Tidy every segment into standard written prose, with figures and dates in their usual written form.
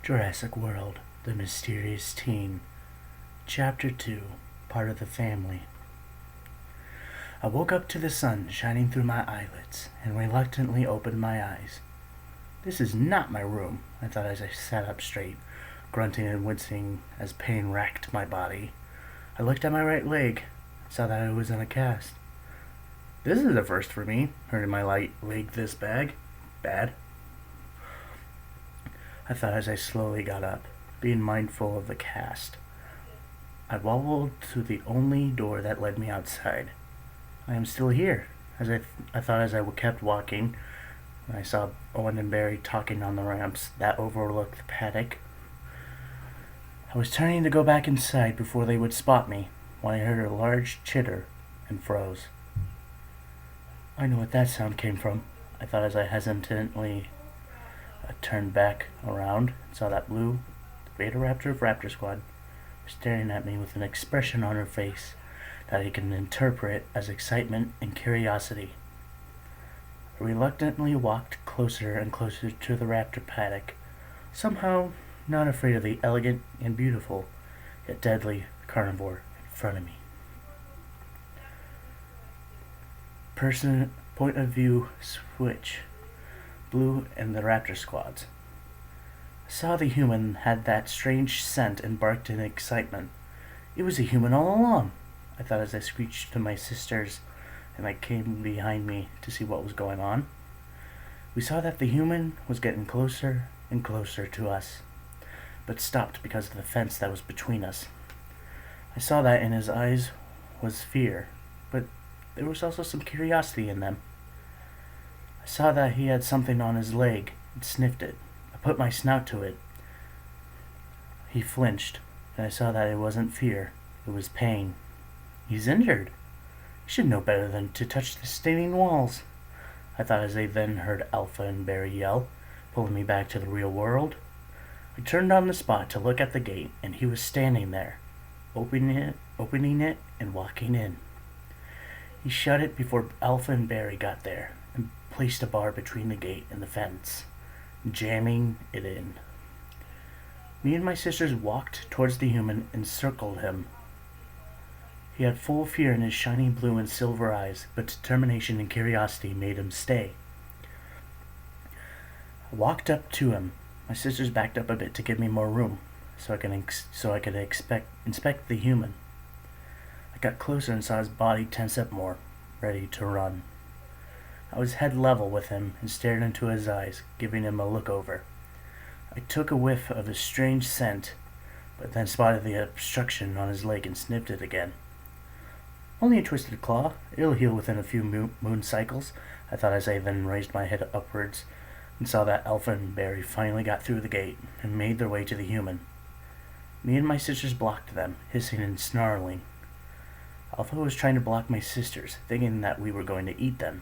Jurassic World, The Mysterious Teen, Chapter 2, Part of the Family. I woke up to the sun shining through my eyelids and reluctantly opened my eyes. This is not my room, I thought as I sat up straight, grunting and wincing as pain racked my body. I looked at my right leg and saw that it was in a cast. This is a first for me, hurting my right leg this bad. I thought as I slowly got up, being mindful of the cast. I wobbled to the only door that led me outside. I am still here, I thought as I kept walking. I saw Owen and Barry talking on the ramps that overlooked the paddock. I was turning to go back inside before they would spot me when I heard a large chitter and froze. I know what that sound came from, I thought as I hesitantly turned back around and saw that Blue, the Beta Raptor of Raptor Squad, staring at me with an expression on her face that I can interpret as excitement and curiosity. I reluctantly walked closer and closer to the raptor paddock, somehow not afraid of the elegant and beautiful, yet deadly carnivore in front of me. Point of view switch. Blue and the raptor squads. I saw the human had that strange scent and barked in excitement. It was a human all along, I thought as I screeched to my sisters and they came behind me to see what was going on. We saw that the human was getting closer and closer to us, but stopped because of the fence that was between us. I saw that in his eyes was fear, but there was also some curiosity in them. I saw that he had something on his leg and sniffed it. I put my snout to it. He flinched, and I saw that it wasn't fear, it was pain. He's injured. He should know better than to touch the staining walls, I thought as I then heard Alpha and Barry yell, pulling me back to the real world. I turned on the spot to look at the gate, and he was standing there, opening it, and walking in. He shut it before Alpha and Barry got there, and placed a bar between the gate and the fence, jamming it in. Me and my sisters walked towards the human and circled him. He had full fear in his shiny blue and silver eyes, but determination and curiosity made him stay. I walked up to him. My sisters backed up a bit to give me more room, so I could inspect the human. I got closer and saw his body tense up more, ready to run. I was head level with him and stared into his eyes, giving him a look over. I took a whiff of his strange scent, but then spotted the obstruction on his leg and sniffed it again. Only a twisted claw. It'll heal within a few moon cycles, I thought as I then raised my head upwards and saw that Alpha and Barry finally got through the gate and made their way to the human. Me and my sisters blocked them, hissing and snarling. Alpha was trying to block my sisters, thinking that we were going to eat them.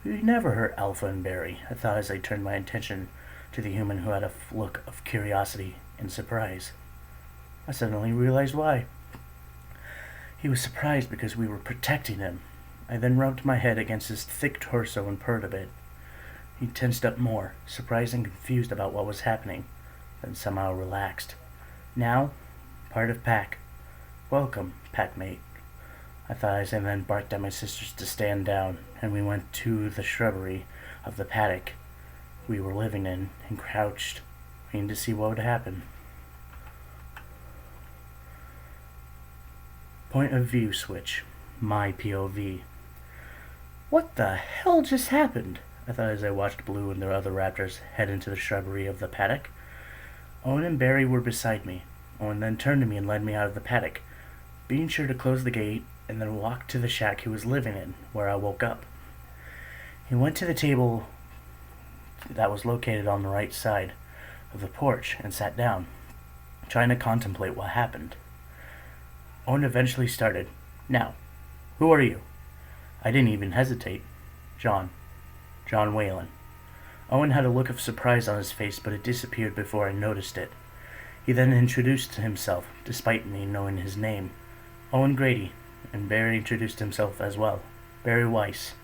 We never hurt Alpha and Barry, I thought as I turned my attention to the human who had a look of curiosity and surprise. I suddenly realized why. He was surprised because we were protecting him. I then rubbed my head against his thick torso and purred a bit. He tensed up more, surprised and confused about what was happening, then somehow relaxed. Now, part of pack. Welcome, packmate, I thought as I then barked at my sisters to stand down, and we went to the shrubbery of the paddock we were living in and crouched, waiting to see what would happen. Point of view switch. My POV. What the hell just happened? I thought as I watched Blue and their other raptors head into the shrubbery of the paddock. Owen and Barry were beside me. Owen then turned to me and led me out of the paddock, being sure to close the gate and then walk to the shack he was living in, where I woke up. He went to the table that was located on the right side of the porch and sat down, trying to contemplate what happened. Owen eventually started. Now, who are you? I didn't even hesitate. John Whalen. Owen had a look of surprise on his face, but it disappeared before I noticed it. He then introduced himself, despite me knowing his name. Owen Grady, and Barry introduced himself as well. Barry Weiss.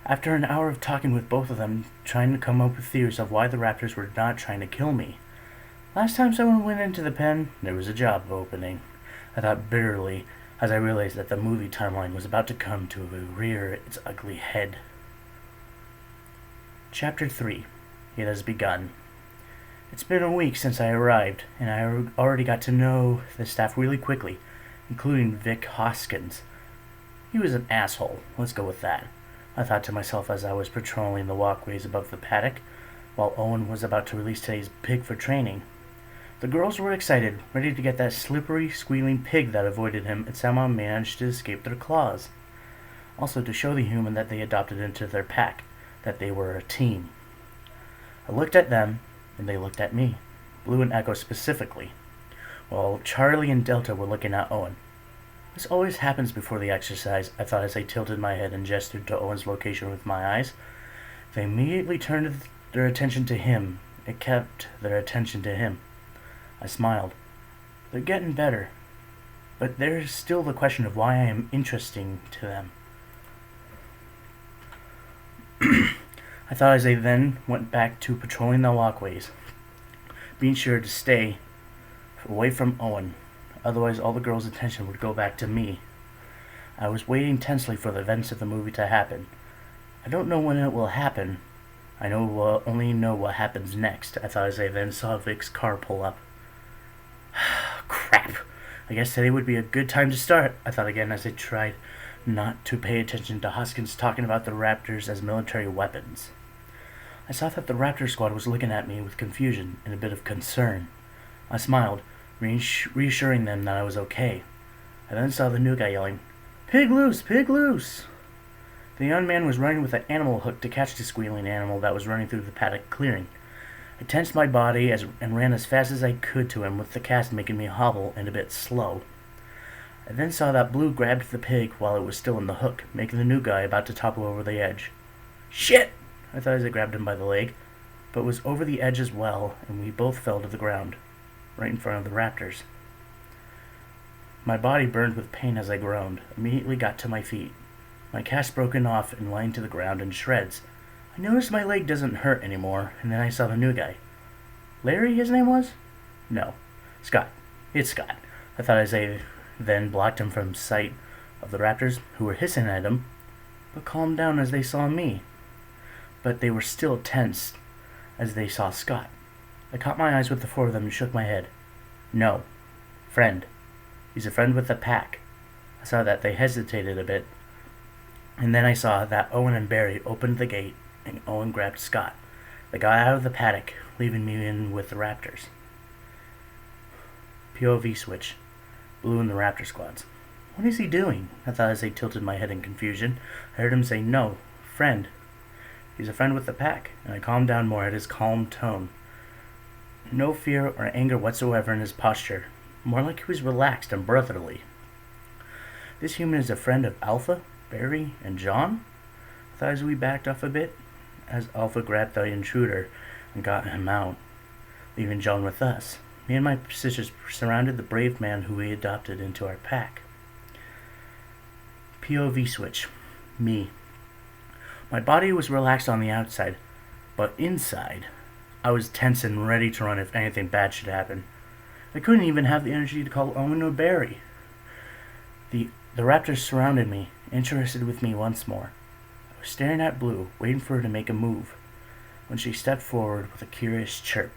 After an hour of talking with both of them, trying to come up with theories of why the raptors were not trying to kill me, Last time someone went into the pen, there was a job opening. I thought bitterly as I realized that the movie timeline was about to come to rear its ugly head. Chapter 3. It has begun. It's been a week since I arrived, and I already got to know the staff really quickly, including Vic Hoskins. He was an asshole, let's go with that. I thought to myself as I was patrolling the walkways above the paddock, while Owen was about to release today's pig for training. The girls were excited, ready to get that slippery, squealing pig that avoided him and somehow managed to escape their claws. Also to show the human that they adopted into their pack, that they were a team. I looked at them, and they looked at me, Blue and Echo specifically, while Charlie and Delta were looking at Owen. This always happens before the exercise, I thought as I tilted my head and gestured to Owen's location with my eyes. They immediately turned their attention to him. It kept their attention to him. I smiled. They're getting better, but there's still the question of why I am interesting to them. I thought as I then went back to patrolling the walkways, being sure to stay away from Owen, otherwise all the girls' attention would go back to me. I was waiting tensely for the events of the movie to happen. I don't know when it will happen. I only know what happens next, I thought as I then saw Vic's car pull up. Crap. I guess today would be a good time to start, I thought again as I tried not to pay attention to Hoskins talking about the Raptors as military weapons. I saw that the Raptor squad was looking at me with confusion and a bit of concern. I smiled, reassuring them that I was okay. I then saw the new guy yelling, "Pig loose! Pig loose!" The young man was running with an animal hook to catch the squealing animal that was running through the paddock clearing. I tensed my body and ran as fast as I could to him, with the cast making me hobble and a bit slow. I then saw that Blue grabbed the pig while it was still in the hook, making the new guy about to topple over the edge. Shit! I thought as I grabbed him by the leg, but was over the edge as well, and we both fell to the ground, right in front of the Raptors. My body burned with pain as I groaned, immediately got to my feet. My cast broken off and lying to the ground in shreds. I noticed my leg doesn't hurt anymore, and then I saw the new guy. Larry, his name was? No. Scott. It's Scott. I thought as I then blocked him from sight of the Raptors, who were hissing at him, but calmed down as they saw me. But they were still tense as they saw Scott. I caught my eyes with the four of them and shook my head. No. Friend. He's a friend with the pack. I saw that they hesitated a bit, and then I saw that Owen and Barry opened the gate, and Owen grabbed Scott. They got out of the paddock, leaving me in with the Raptors. POV switch. Blue and the Raptor squads. What is he doing? I thought as I tilted my head in confusion. I heard him say, no, friend. He's a friend with the pack, and I calmed down more at his calm tone. No fear or anger whatsoever in his posture. More like he was relaxed and brotherly. This human is a friend of Alpha, Barry, and John? I thought as we backed off a bit, as Alpha grabbed the intruder and got him out, leaving John with us. Me and my sisters surrounded the brave man who we adopted into our pack. POV switch. Me. My body was relaxed on the outside, but inside, I was tense and ready to run if anything bad should happen. I couldn't even have the energy to call Owen or Barry. The Raptors surrounded me, interested with me once more. I was staring at Blue, waiting for her to make a move, when she stepped forward with a curious chirp.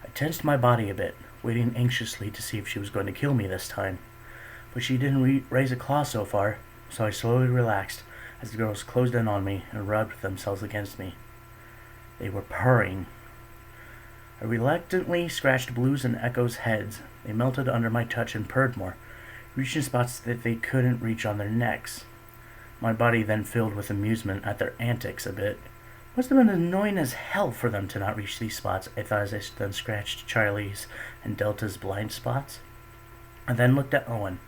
I tensed my body a bit, waiting anxiously to see if she was going to kill me this time. But she didn't raise a claw so far, so I slowly relaxed as the girls closed in on me and rubbed themselves against me. They were purring. I reluctantly scratched Blue's and Echo's heads. They melted under my touch and purred more, reaching spots that they couldn't reach on their necks. My body then filled with amusement at their antics a bit. Must have been annoying as hell for them to not reach these spots, I thought as I then scratched Charlie's and Delta's blind spots. I then looked at Owen.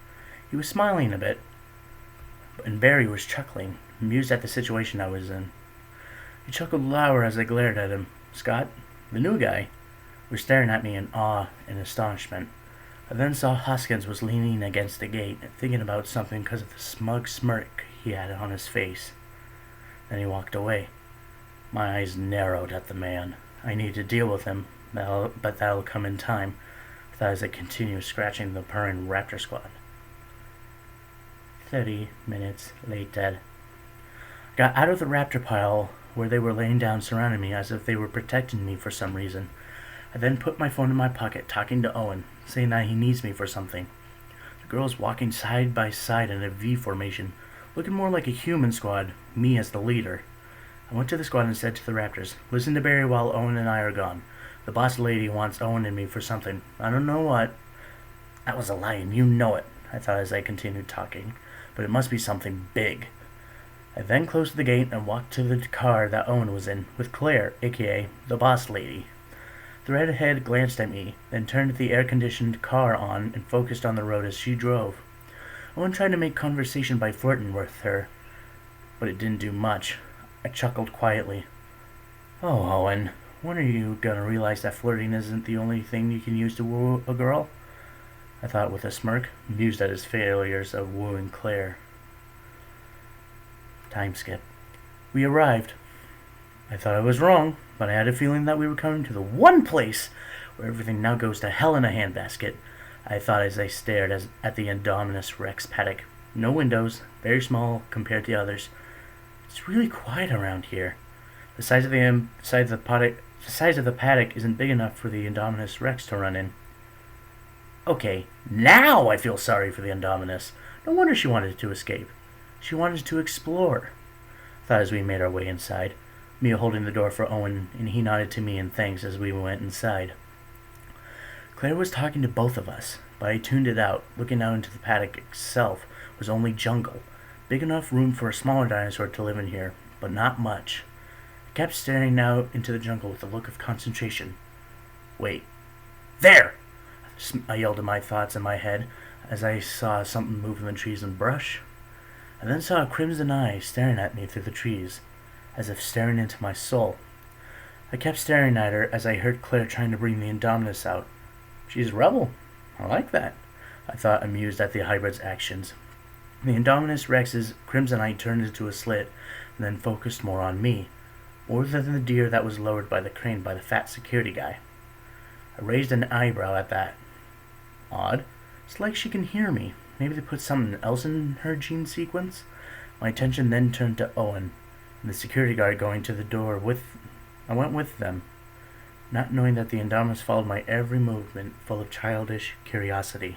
He was smiling a bit, and Barry was chuckling, amused at the situation I was in. He chuckled louder as I glared at him. Scott, the new guy, was staring at me in awe and astonishment. I then saw Hoskins was leaning against the gate, thinking about something because of the smug smirk he had on his face. Then he walked away. My eyes narrowed at the man. I needed to deal with him, but that'll come in time, I thought as I continued scratching the purring raptor squad. 30 minutes later. I got out of the raptor pile where they were laying down surrounding me as if they were protecting me for some reason. I then put my phone in my pocket, talking to Owen, saying that he needs me for something. The girls walking side by side in a V formation, looking more like a human squad, me as the leader. I went to the squad and said to the raptors, "Listen to Barry while Owen and I are gone. The boss lady wants Owen and me for something. I don't know what." "That was a lie, and you know it," I thought as I continued talking, "but it must be something big." I then closed the gate and walked to the car that Owen was in, with Claire, aka the boss lady. The redhead glanced at me, then turned the air-conditioned car on and focused on the road as she drove. Owen tried to make conversation by flirting with her, but it didn't do much. I chuckled quietly. "Oh, Owen, when are you gonna realize that flirting isn't the only thing you can use to woo a girl?" I thought with a smirk, amused at his failures of wooing Claire. Time skip. We arrived. I thought I was wrong, but I had a feeling that we were coming to the one place where everything now goes to hell in a handbasket, I thought as I stared at the Indominus Rex paddock. No windows, very small compared to the others. It's really quiet around here. The size of the paddock isn't big enough for the Indominus Rex to run in. Okay, now I feel sorry for the Indominus. No wonder she wanted to escape. She wanted to explore. Thought as we made our way inside, Mia holding the door for Owen, and he nodded to me in thanks as we went inside. Claire was talking to both of us, but I tuned it out. Looking out into the paddock itself was only jungle. Big enough room for a smaller dinosaur to live in here, but not much. I kept staring out into the jungle with a look of concentration. "Wait. There!" I yelled in my thoughts in my head as I saw something move in the trees and brush. I then saw a crimson eye staring at me through the trees, as if staring into my soul. I kept staring at her as I heard Claire trying to bring the Indominus out. She's a rebel. I like that, I thought, amused at the hybrid's actions. The Indominus Rex's crimson eye turned into a slit and then focused more on me, more than the deer that was lowered by the crane by the fat security guy. I raised an eyebrow at that. Odd. It's like she can hear me. Maybe they put something else in her gene sequence? My attention then turned to Owen, and the security guard going to the door I went with them, not knowing that the Indominus followed my every movement, full of childish curiosity.